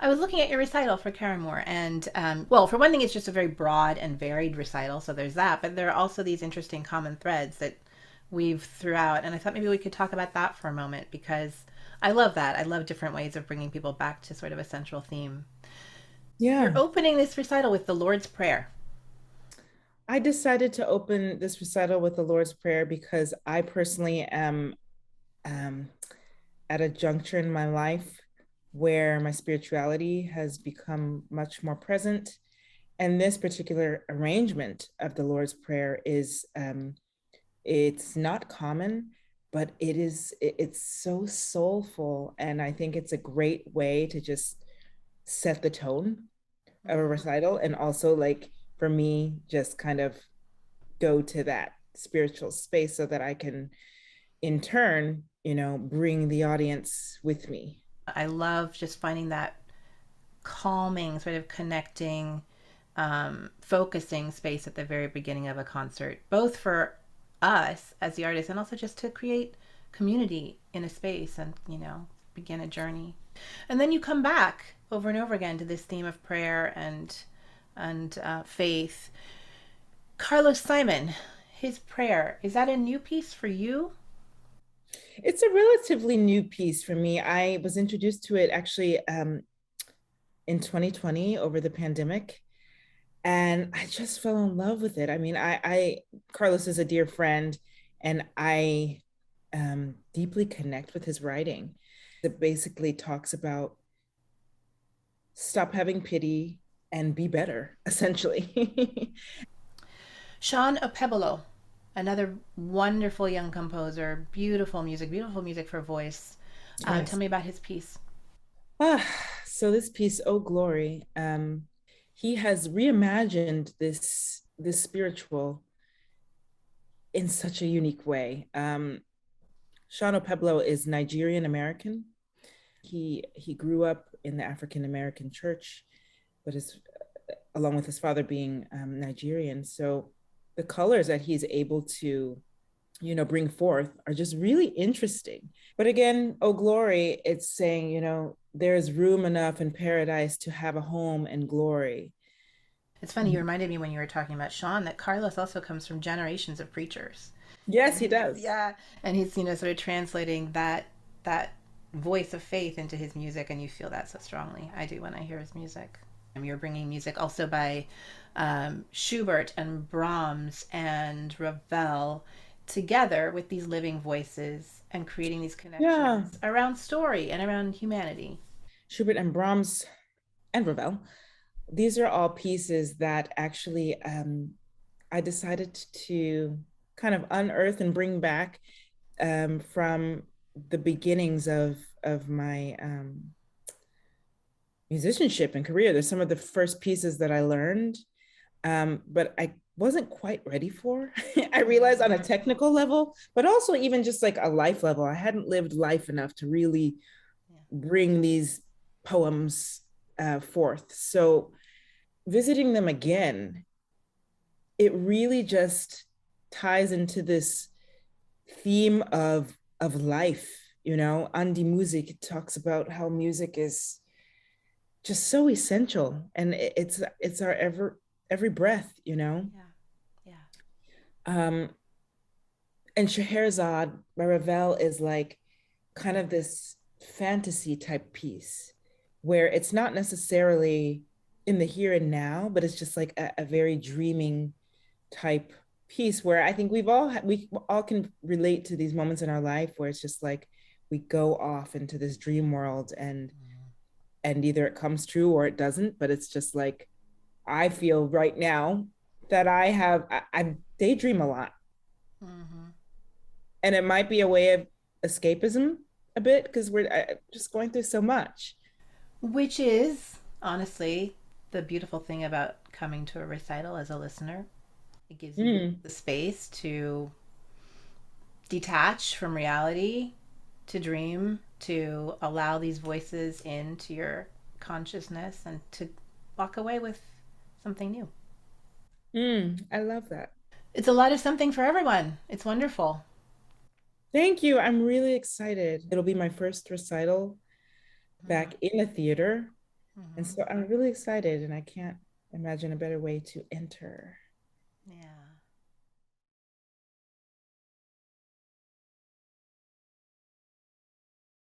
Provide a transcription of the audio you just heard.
I was looking at your recital for Caramoor, and well, for one thing, it's just a very broad and varied recital, so there's that. But there are also these interesting common threads that weave throughout, and I thought maybe we could talk about that for a moment because I love that. I love different ways of bringing people back to sort of a central theme. You're Yeah, opening this recital with the Lord's Prayer. I decided to open this recital with the Lord's Prayer because I personally am um, at a juncture in my life where my spirituality has become much more present. And this particular arrangement of the Lord's Prayer is it's not common, but it's so soulful, and I think it's a great way to just set the tone of a Mm-hmm. recital, and also like for me just kind of go to that spiritual space so that I can in turn, bring the audience with me. I love just finding that calming, sort of connecting, focusing space at the very beginning of a concert, both for us as the artists and also just to create community in a space and, begin a journey. And then you come back over and over again to this theme of prayer and faith. Carlos Simon, his prayer, is that a new piece for you? It's a relatively new piece for me. I was introduced to it actually in 2020 over the pandemic, and I just fell in love with it. I mean, I Carlos is a dear friend, and I deeply connect with his writing. It basically talks about stop having pity and be better, essentially. Shawn Okpebholo, another wonderful young composer, beautiful music for voice. Tell Yes. me about his piece. Ah, so this piece, Oh Glory, he has reimagined this spiritual in such a unique way. Shawn Okpebholo is Nigerian American. He grew up in the African American church, but his along with his father being Nigerian. So the colors that he's able to bring forth are just really interesting. But again, oh glory, it's saying, there's room enough in paradise to have a home and glory. It's funny, you reminded me when you were talking about Shawn that Carlos also comes from generations of preachers. Yes, And he he's, does. yeah, and he's, sort of translating that voice of faith into his music, and you feel that so strongly. I do when I hear his music. You're bringing music also by Schubert and Brahms and Ravel together with these living voices and creating these Yeah. connections around story and around humanity. Schubert and Brahms and Ravel. These are all pieces that actually I decided to kind of unearth and bring back from the beginnings of my musicianship and career. There's some of the first pieces that I learned, but I wasn't quite ready for. I realized on a Mm-hmm. technical level, but also even just like a life level. I hadn't lived life enough to really Yeah. bring these poems forth. So visiting them again, it really just ties into this theme of life. Andy Musik talks about how music is just so essential, and it's our every breath. Yeah. Yeah. um and Scheherazade by Ravel is like kind of this fantasy type piece where it's not necessarily in the here and now, but it's just like a very dreaming type piece where I think we all can relate to these moments in our life where it's just like we go off into this dream world, and either it comes true or it doesn't, but it's just like I feel right now that I daydream a lot, Mm-hmm. and it might be a way of escapism a bit because we're just going through so much. Which is, honestly, the beautiful thing about coming to a recital as a listener. It gives you Mm, the space to detach from reality, to dream, to allow these voices into your consciousness, and to walk away with something new. I love that. It's a lot of something for everyone. It's wonderful. Thank you. I'm really excited. It'll be my first recital Mm. back in the theater. And Mm-hmm. so I'm really excited, and I can't imagine a better way to enter. Yeah.